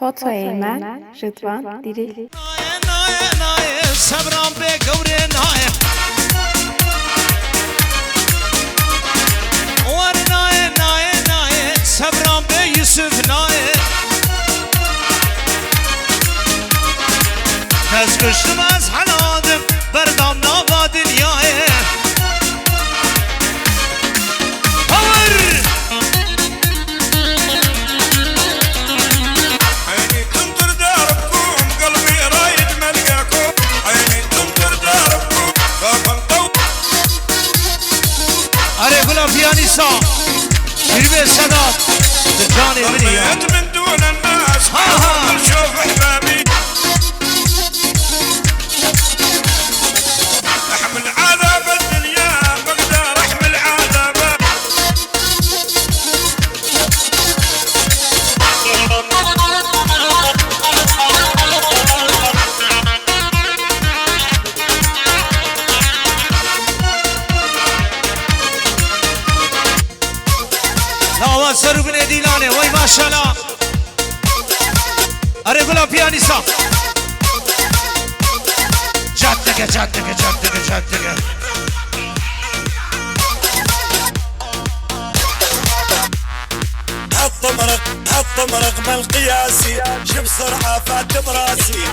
Foto Eymen, Rıdvan Diril. Sabran be gavre nae Var nae Sabran be Yusuf nae Tez kıştım az haladım Berdam naba dünyaya Piyanisa Zirve Sedat Can Emri ya من دون الناس شوف احبابي احمل عذاب الدنيا بقدر احمل عذابه سرو بن دیلانه وای ماشاءالله اره گلا پیانیسا جدگه حط مرق من القياسي شب سرعة فات براسي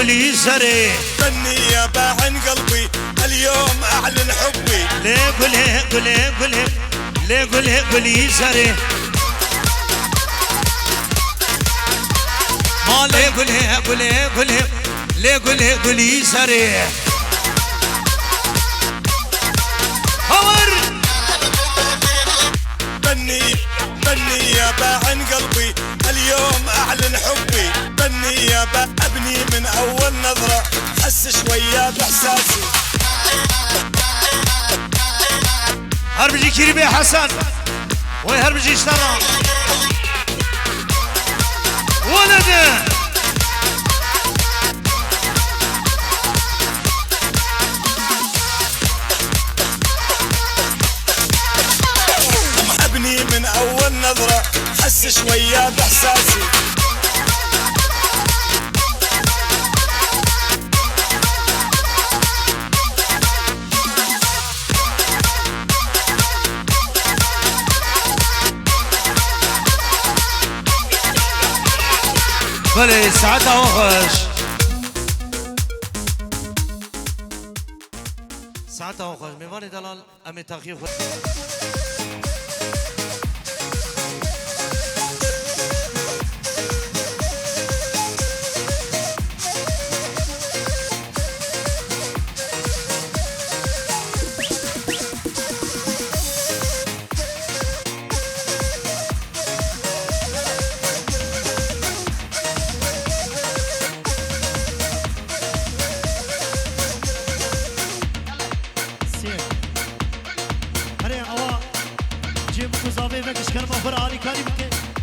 قولي سري فني يا باعن قلبي اليوم اعلن حبي قولي سري ما قولي سري هور بني يا باعن قلبي اليوم اعلن حبي بني يا ابني من اول نظرة حس شوية باحساسي هربجي كريمي حسن وي هربجي اشترى ولده ابني من اول نظرة حس شوية باحساسي بله ساعتها وخش میوانی دلال امی تاخیر خود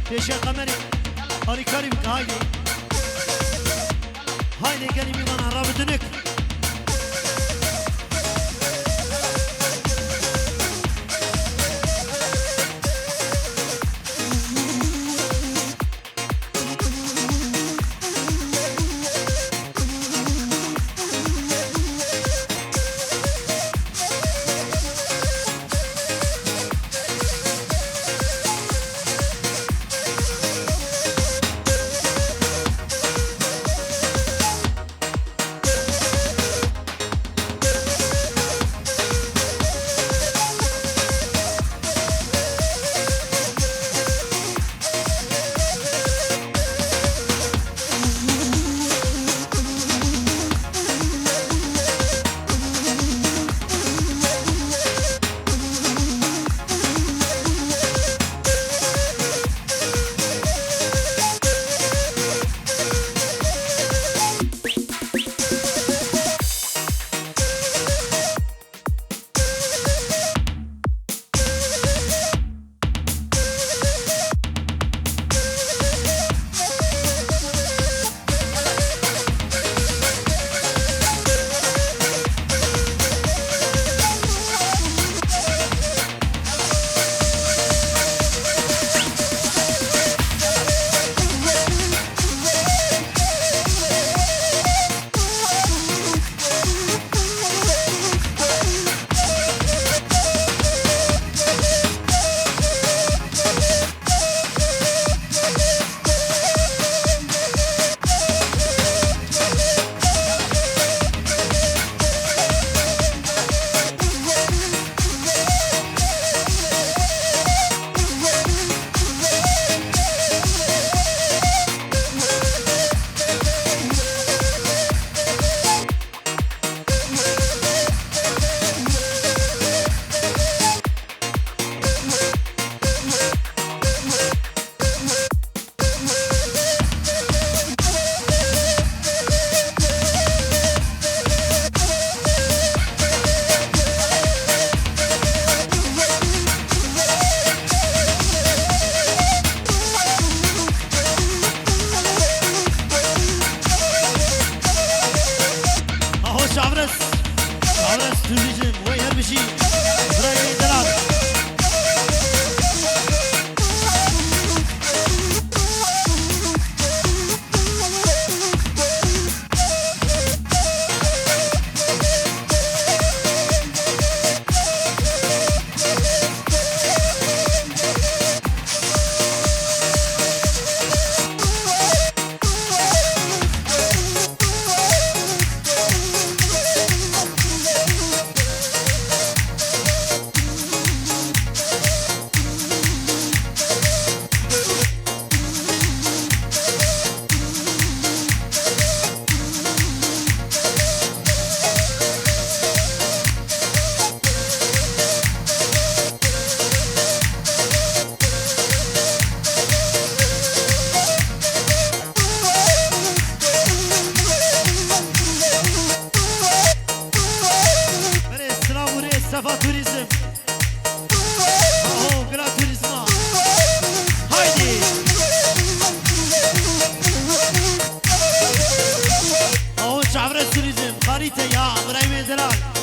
پیش قمری آری کاری بکن هایده گلی میوان را بدونک بشي رأي دلال Safa Turizm. Oh, Gran Turismo. Haydi. Oh, Çavre Turizm. Harita ya, İbrahim Delal.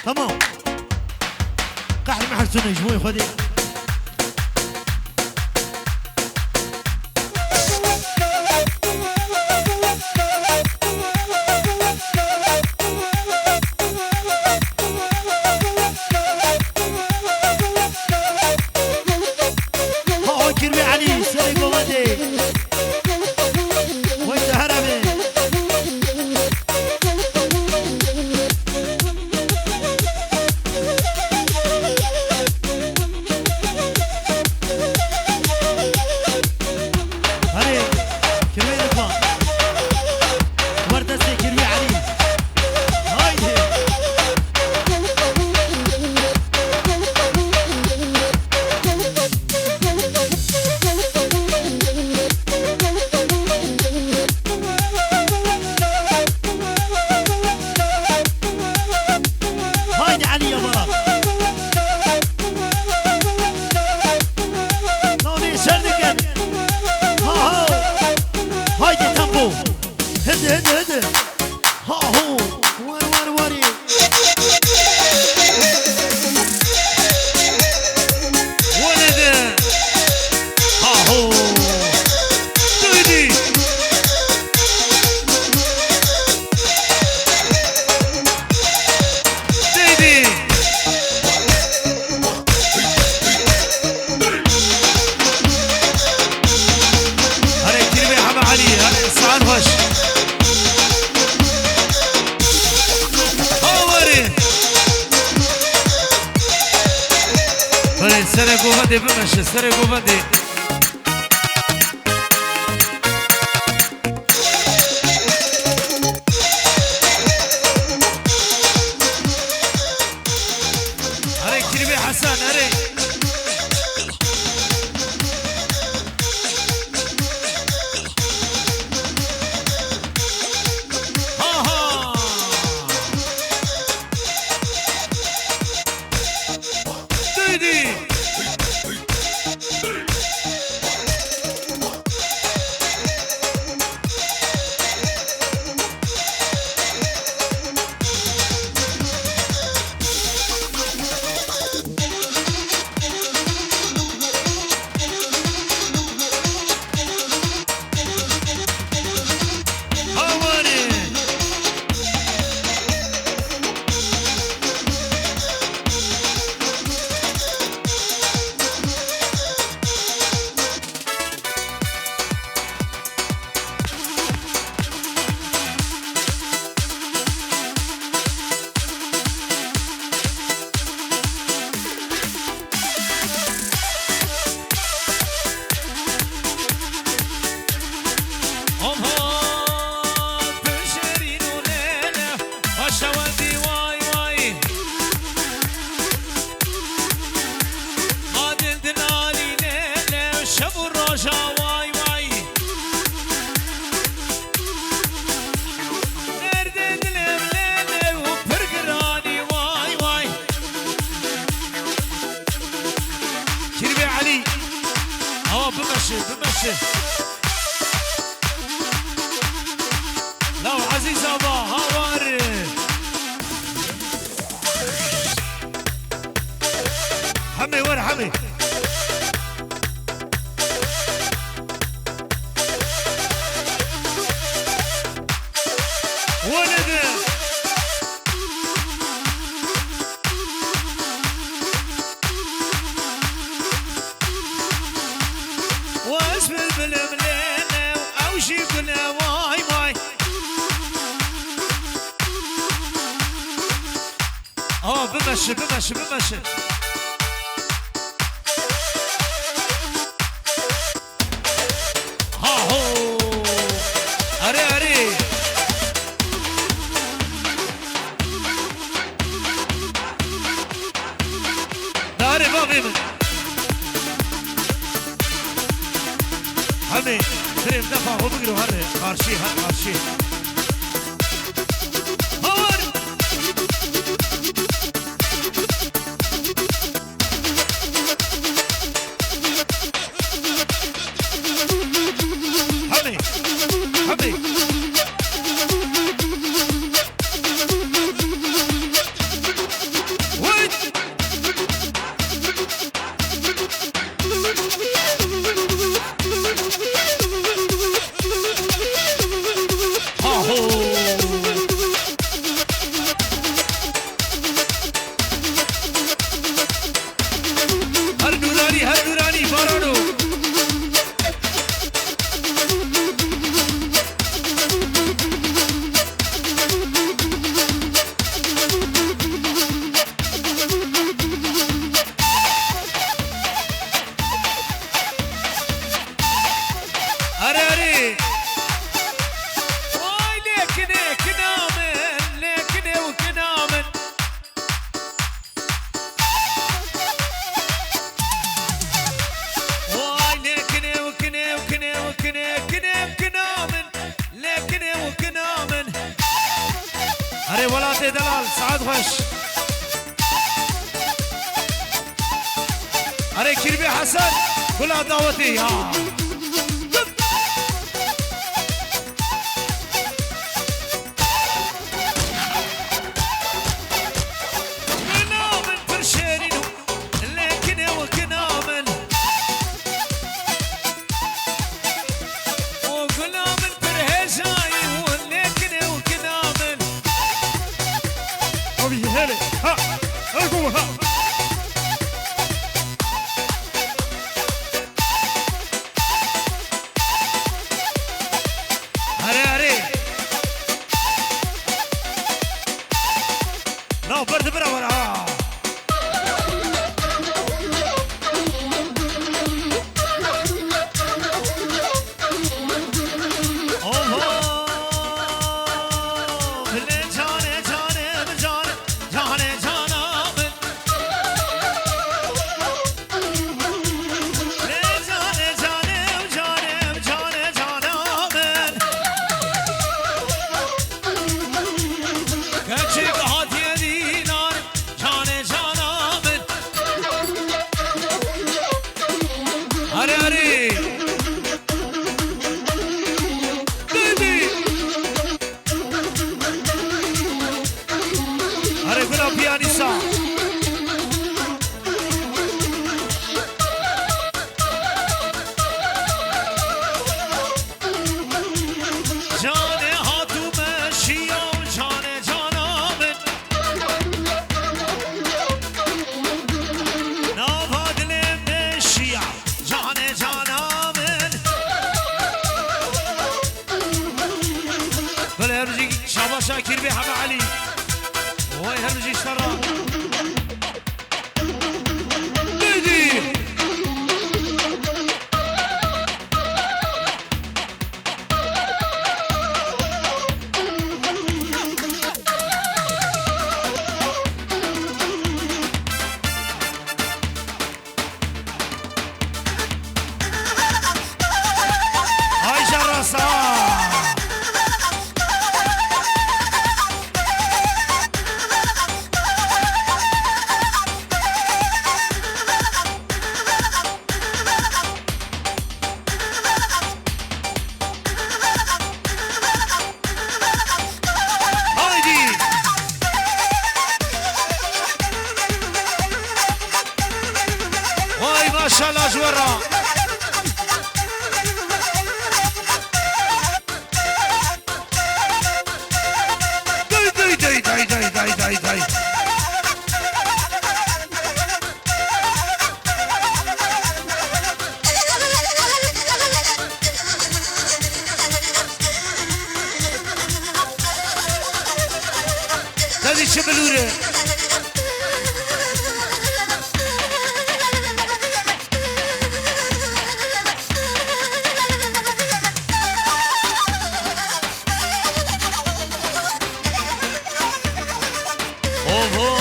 تمام قاعد مع حسن شوي خدي هو كربي علي سري قومتي وانت هرمي سر قوبدي بمشي سر قوبدي باشه لو عزيز ابا هاور حمي ورا حمي ولد واسم بالملينة او شي قلنا واي واي بمشي بمشي بمشي ها هو اري اري داري بابي من همي تريم دفع هو بقروا هري خارشي هر خارشي دلال سعد خوش اري كربي حسن كلها دعوتي ها كنامن فرشيرينو لكن وكنامن وكنامن فرهزاي ولكن وكنامن أبي هلا ها أقوى ها هري هري لا برد برا ورا شاكر بيه حبا علي وهي هرمجي اشترى بيدي هاي جرسة برا داي داي داي داي داي داي داي هذه الشبلورة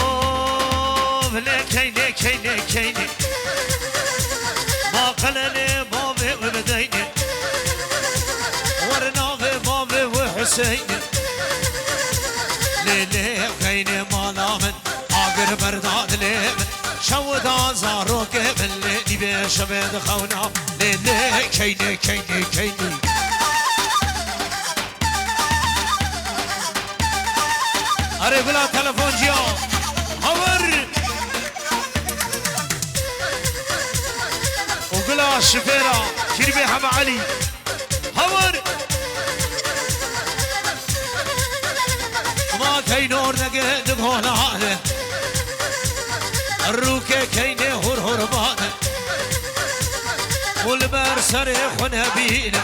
اوه لكيني كيني كيني ما قلني بابي وبديني ورناغي بابي وحسيني ليلي خيني ما نامن آقر برداد ليمن شودا زاروك باللي ديبي شبيد خونا ليلي كيني كيني كيني أري بلا تلفون جيا هور وقلا شفيرة كيربي حما علي هور ما كينور نقد بهونا هذا الروكة كيني هور هور بانا والبر سريخ ونبينا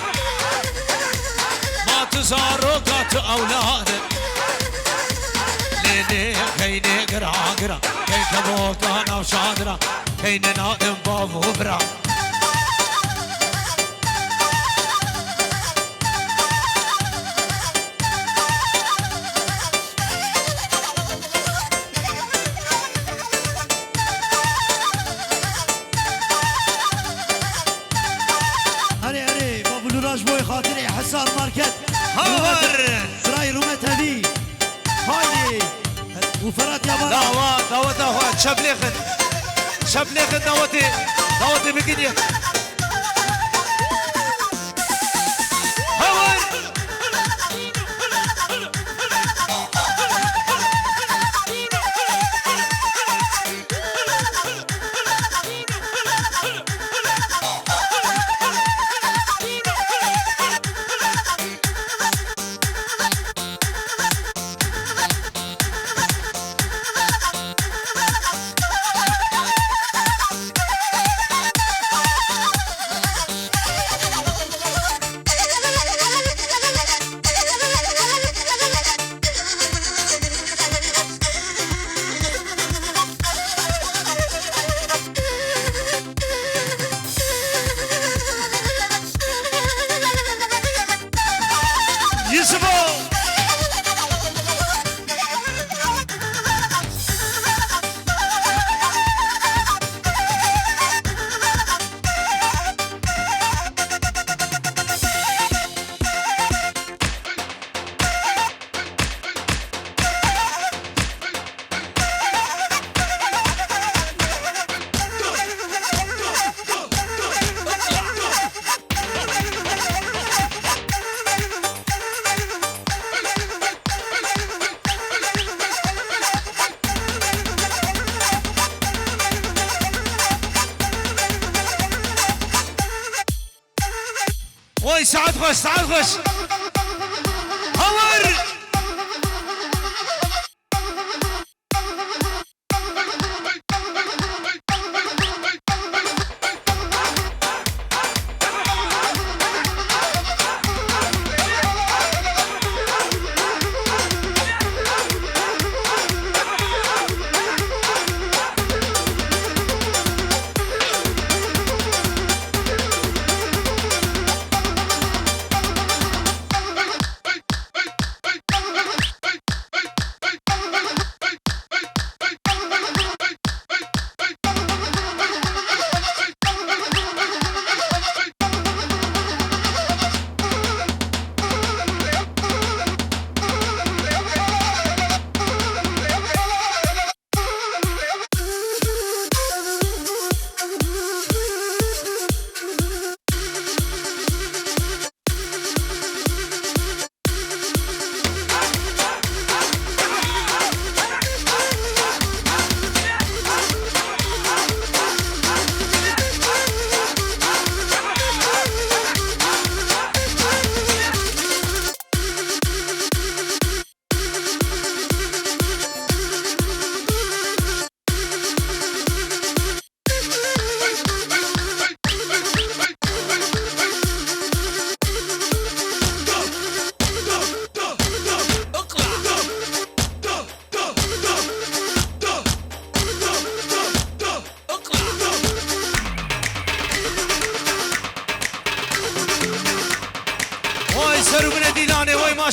ما تزاروكات أولاده ليلي كيني قرا قرا كي كبوكا نو شادرا كيني نادم بابو برا هري بابو لوراج بوي خاطري حسان ماركت هور سراي رومت هذي هايدي وفرات يا بابا دعوات شبليخن دعوتي بقنية هور وي سعد خش هور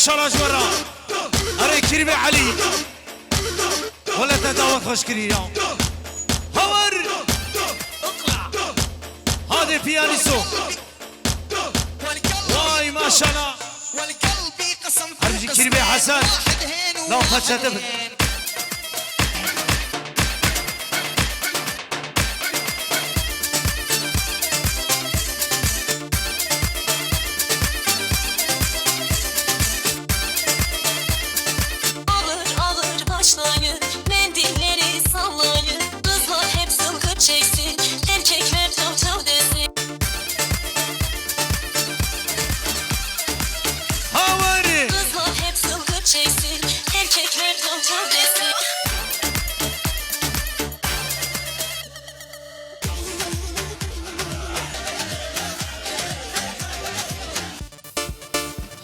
شاء الله جبرا أري كريم علي ولا تداوت خوش كريم هور اقلع هذا بيانيسو واي ما شاء الله أرجي كريم حسن لو فتشتبت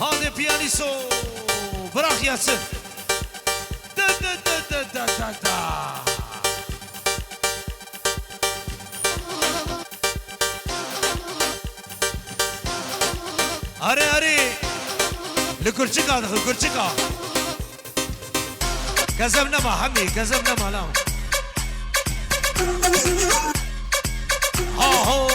هذا بيانيسو براخ ياسر دا دا دا دا دا دا دا أري أري لكرشكا دخل كرشكا كذبنا ما حمي كذبنا ما لا هو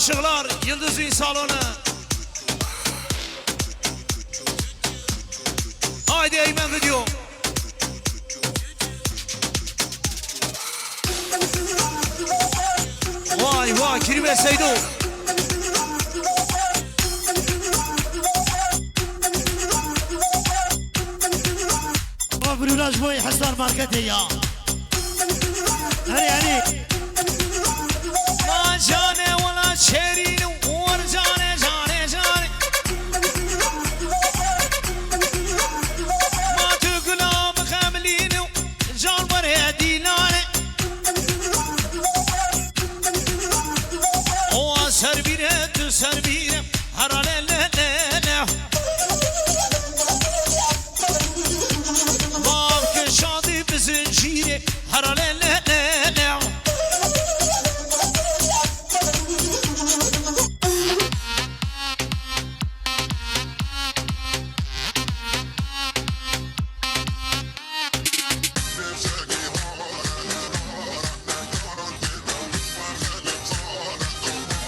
الشغلار يلدزي صالونه هايدي ايمن فيديو واي واي كريم سيدو برولاج بوي حصار ماركتي يا هني ما جاني ولا شيرين ورجاني جاني جاني ما تقلب خاملين جان وريدي ناني او سربينه تسربينه هرالي ليلة بابك شادي بزنجيري هرالي ليلة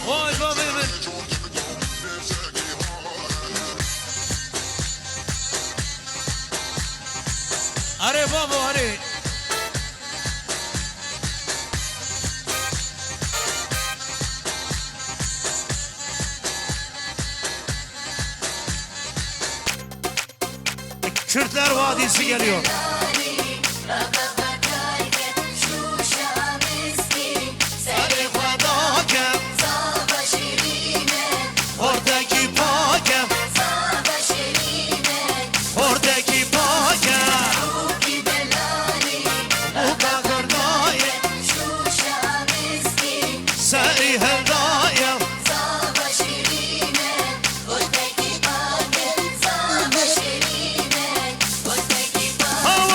واي بابا من أري بابا أري Kürtler Vadisi geliyor. Oradaki pakem, oradaki pakem, bu kakırdayım, seri herdayım. Oh!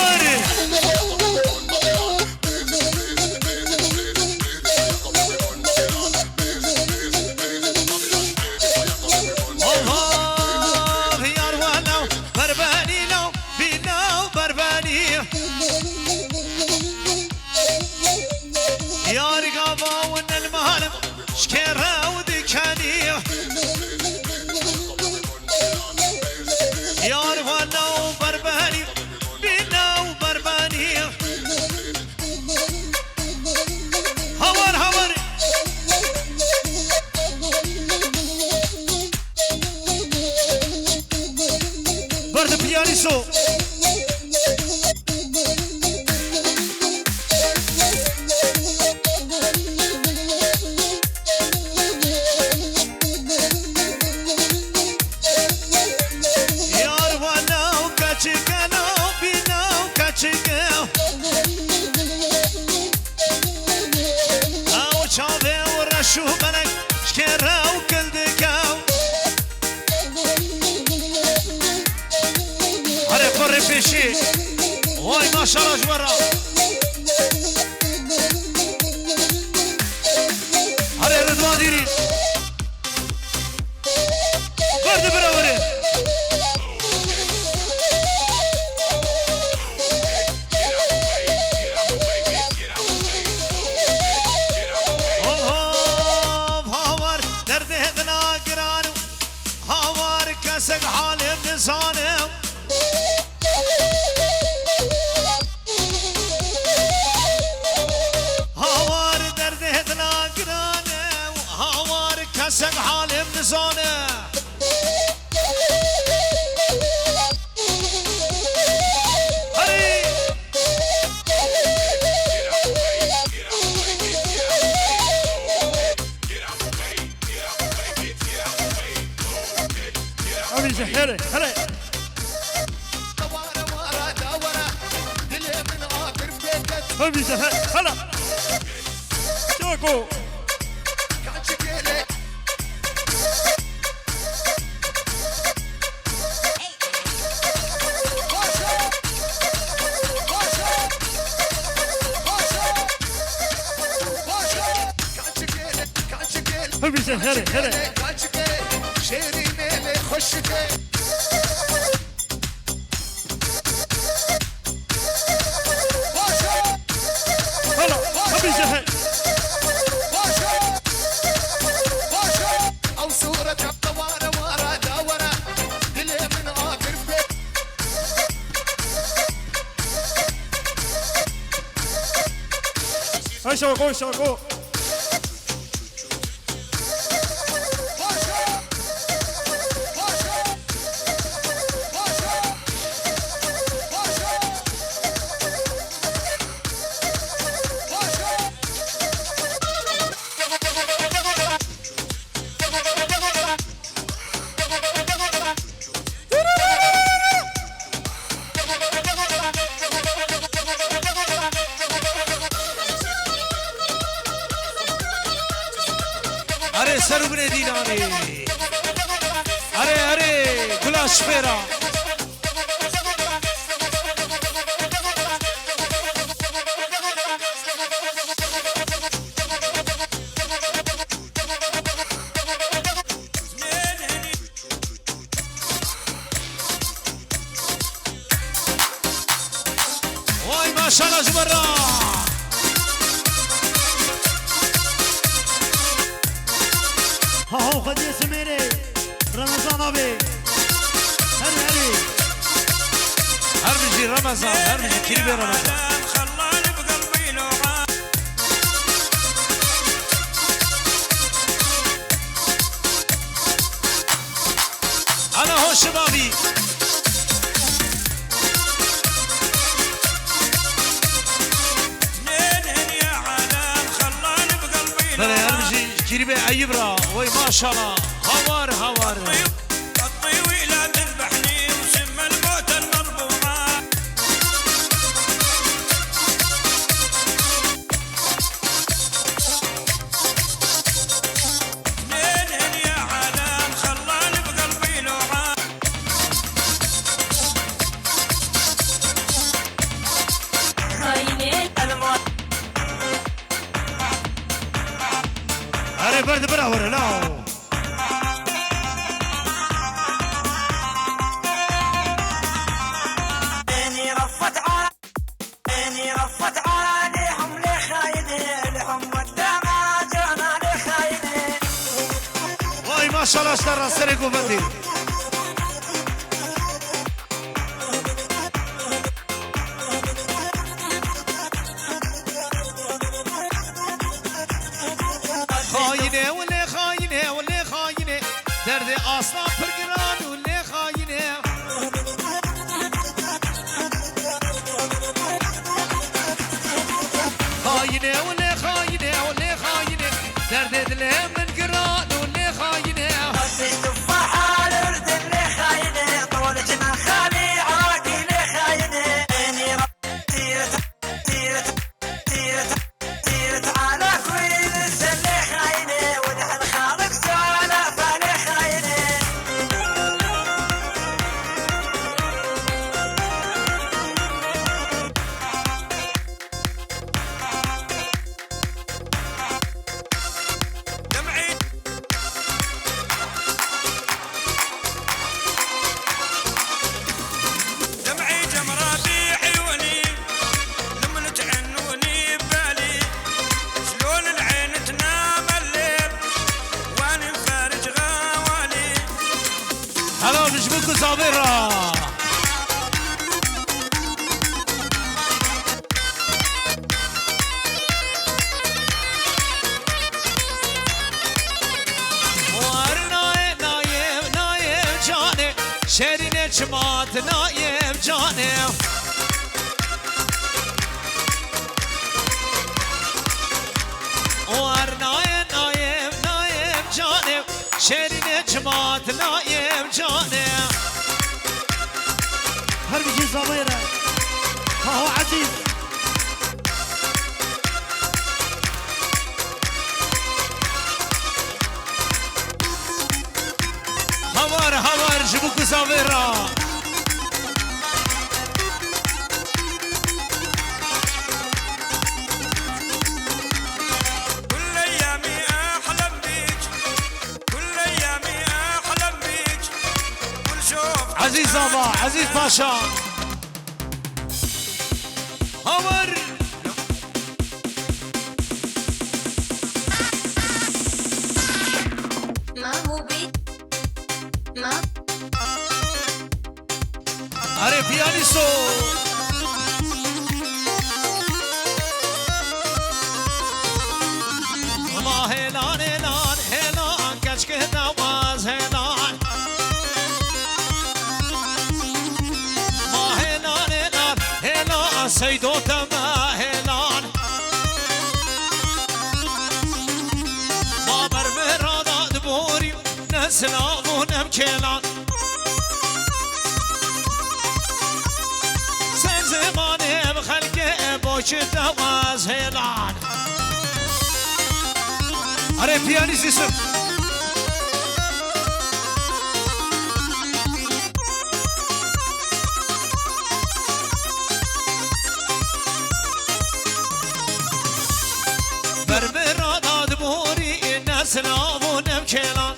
عالم شكرا ودكاني يا روانا وبرباني بينا وبرباني هور هور برد بيانيسو شو بلك شكرا وكل دكاو هري قري بيشي واي ما شاء الله جورا هري رضوان ديري برد براوري كسك حالي بنسانم هوار درد هدنا قرانم هوار كسك حالي بنسانم هلا هلا هميزة هلا شوكو هميزة هلا هلا شوكو شوكو अरे सरुगने दीनारे अरे अरे गुलाश फेरा واي ما شاء الله جبرا هاو خدي سميري رمضان ابي هري هري هرمجي رمضان هرمجي كلمة رمضان خلاني بقلبي لوعان أنا هو شبابي بلا هرمجي كلمة عيبرا وي ما شاء الله هوار هوار الطيوي لا تذبحني وسم الموت المربوعة منين يا عالم خلاني بقلبي لوعان أنا برد براور لا شالاشتر سری گوبندی خاینه ولی خاینه ولی خاینه درد اصلا پرگران ولی خاینه خاینه ولی خاینه ولی خاینه درد دل من گران ولی خاینه هلا بجبكو صابرة وارناي نايم نايم جاني شيرين جماعت نايم جاني وارناي نايم نايم جاني شيرين جماعت نايم جاني هربجي صبيرة ها هو عزيز هوار هوار جبوكو صابرة عزيز بابا عزيز باشا هوار ما هو بيت ما اري بيانيسو ما هلان هلان هلان كشك نواز هلان ما هلان هلان هلان سيدو تما هلان ما برمرادا دبوري نسلام ونمكيلان سن زماني بخلقه بوش نواز هلان اري بيانيست يوسف برمرادا دبوري نسلام ونمكيلان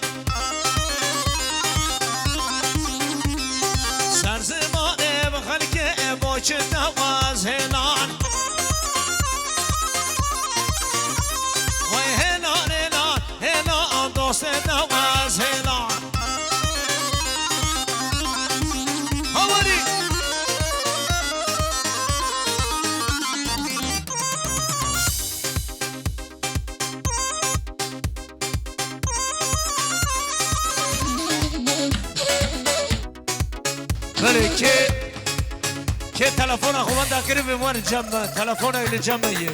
سر زماني بخلقه بوش نواز هلان وي هلان هلان هلان دوست نواز هلان هواري بله که تلفن خو من داخل بمون جمع تلفن ایل جمعیه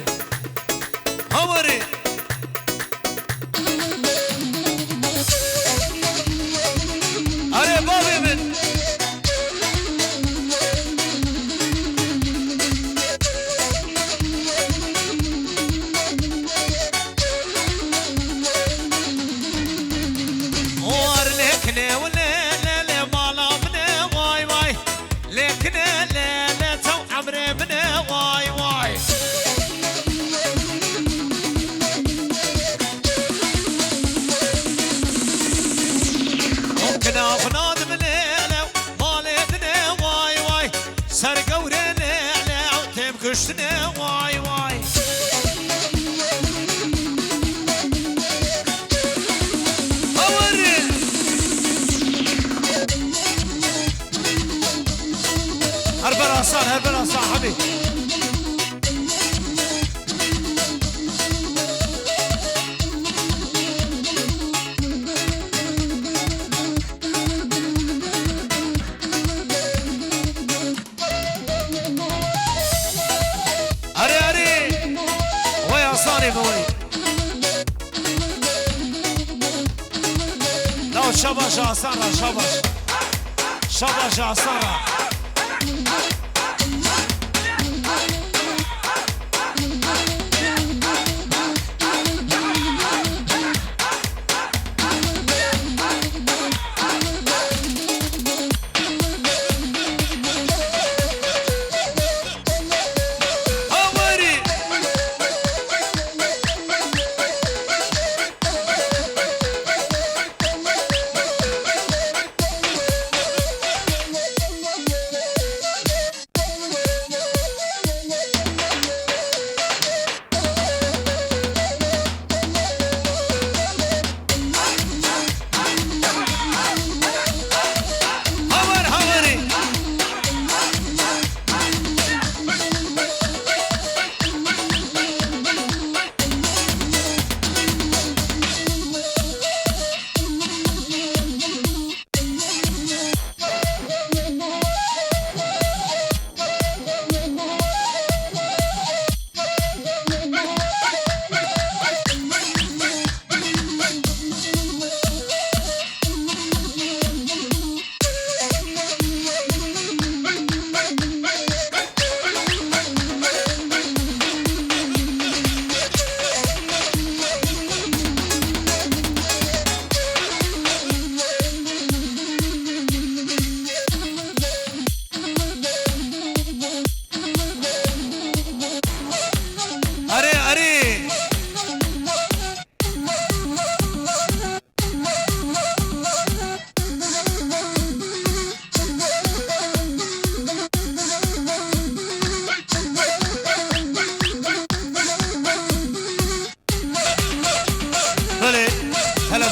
هواری آره بابی من اور لکنه و لیله مالا منه وای وای لکنه لیله تو عمره منه وای وای ممكن افناد من ليله مالتنا واي واي سرقوره ليله تبكشتنا واي واي أوري آسان هربلا صاحبي أري أري ويا صاني موي لو شبش عصارة شبش عصارة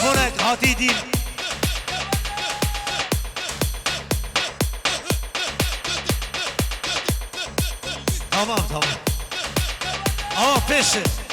تلفونك هاتي ديل تمام اه بيشه